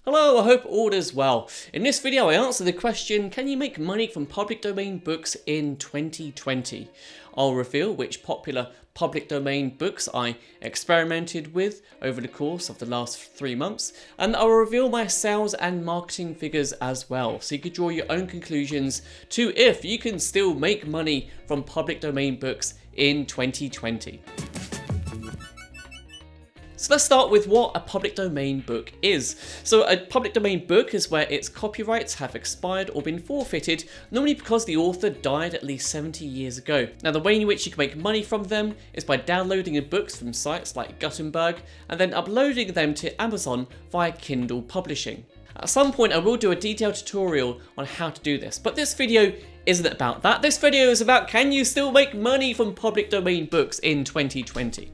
Hello, I hope all is well. In this video I answer the question, can you make money from public domain books in 2020? I'll reveal which popular public domain books I experimented with over the course of the last 3 months, and I'll reveal my sales and marketing figures as well, so you can draw your own conclusions to if you can still make money from public domain books in 2020. So let's start with what a public domain book is. So a public domain book is where its copyrights have expired or been forfeited, normally because the author died at least 70 years ago. Now the way in which you can make money from them is by downloading the books from sites like Gutenberg and then uploading them to Amazon via Kindle publishing. At some point I will do a detailed tutorial on how to do this, but this video isn't about that. This video is about, can you still make money from public domain books in 2020?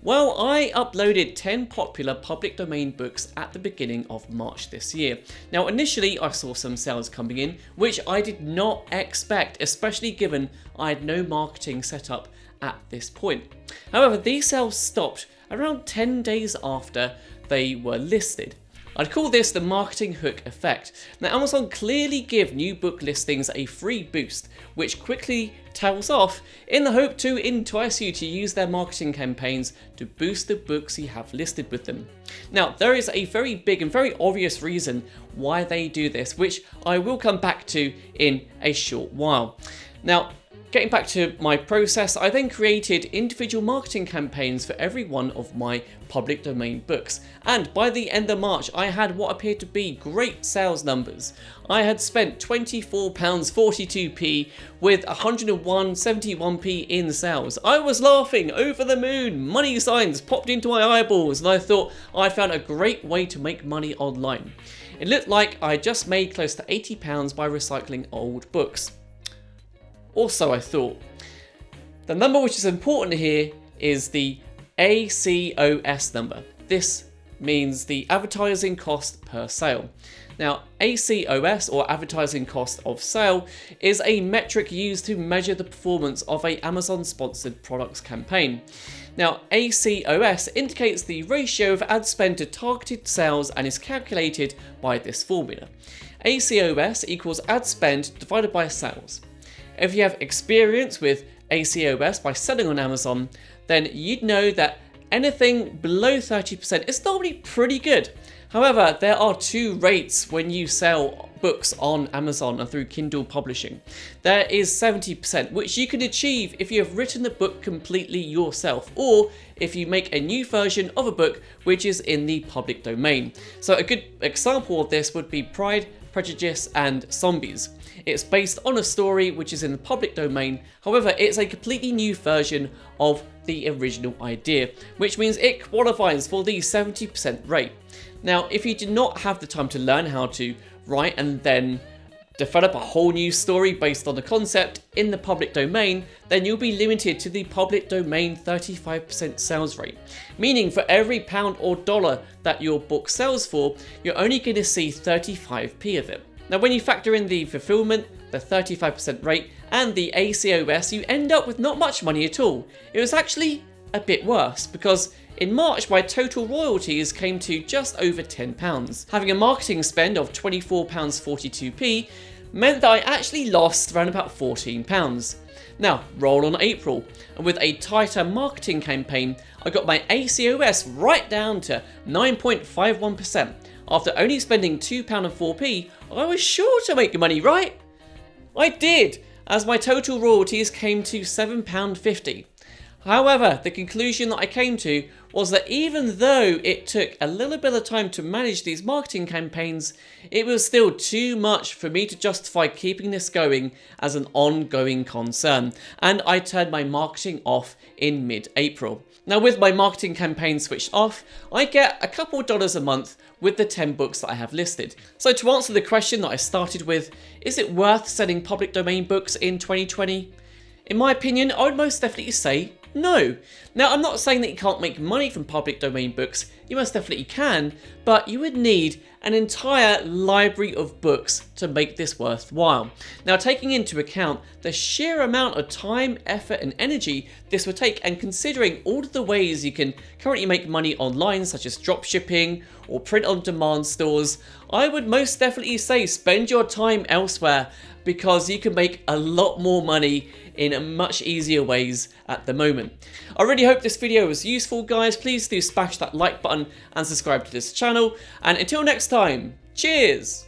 Well, I uploaded 10 popular public domain books at the beginning of March this year. Now initially I saw some sales coming in, which I did not expect, especially given I had no marketing set up at this point. However, these sales stopped around 10 days after they were listed. I'd call this the marketing hook effect. Now Amazon clearly give new book listings a free boost, which quickly tails off in the hope to entice you to use their marketing campaigns to boost the books you have listed with them. Now there is a very big and very obvious reason why they do this, which I will come back to in a short while. Now, getting back to my process, I then created individual marketing campaigns for every one of my public domain books. And by the end of March, I had what appeared to be great sales numbers. I had spent £24.42p with 101.71p in sales. I was laughing over the moon, money signs popped into my eyeballs, and I thought I found a great way to make money online. It looked like I just made close to £80 by recycling old books. Also, I thought, the number which is important here is the ACOS number. This means the advertising cost per sale. Now, ACOS, or advertising cost of sale, is a metric used to measure the performance of a Amazon sponsored products campaign. Now, ACOS indicates the ratio of ad spend to targeted sales and is calculated by this formula. ACOS equals ad spend divided by sales. If you have experience with ACOS by selling on Amazon, then you'd know that anything below 30% is normally pretty good. However, there are two rates when you sell books on Amazon and through Kindle publishing. There is 70%, which you can achieve if you have written the book completely yourself, or if you make a new version of a book which is in the public domain. So a good example of this would be Pride, Prejudice and Zombies. It's based on a story which is in the public domain, however it's a completely new version of the original idea, which means it qualifies for the 70% rate. Now if you do not have the time to learn how to write and then develop a whole new story based on the concept in the public domain, then you'll be limited to the public domain 35% sales rate. Meaning for every pound or dollar that your book sells for, you're only going to see 35p of it. Now when you factor in the fulfillment, the 35% rate, and the ACOS, you end up with not much money at all. It was actually a bit worse, because in March my total royalties came to just over £10. Having a marketing spend of £24.42p meant that I actually lost around about £14. Now, roll on April, and with a tighter marketing campaign, I got my ACOS right down to 9.51%. After only spending £2.04p, I was sure to make money, right? I did, as my total royalties came to £7.50. However, the conclusion that I came to was that even though it took a little bit of time to manage these marketing campaigns, it was still too much for me to justify keeping this going as an ongoing concern, and I turned my marketing off in mid-April. Now with my marketing campaign switched off, I get a couple dollars a month with the 10 books that I have listed. So to answer the question that I started with, is it worth selling public domain books in 2020? In my opinion, I would most definitely say no. Now, I'm not saying that you can't make money from public domain books You most definitely can, but you would need an entire library of books to make this worthwhile. Now, taking into account the sheer amount of time, effort, and energy this would take, and considering all of the ways you can currently make money online, such as dropshipping or print-on-demand stores, I would most definitely say spend your time elsewhere, because you can make a lot more money in much easier ways at the moment. I really hope this video was useful, guys. Please do smash that like button and subscribe to this channel. And until next time, cheers!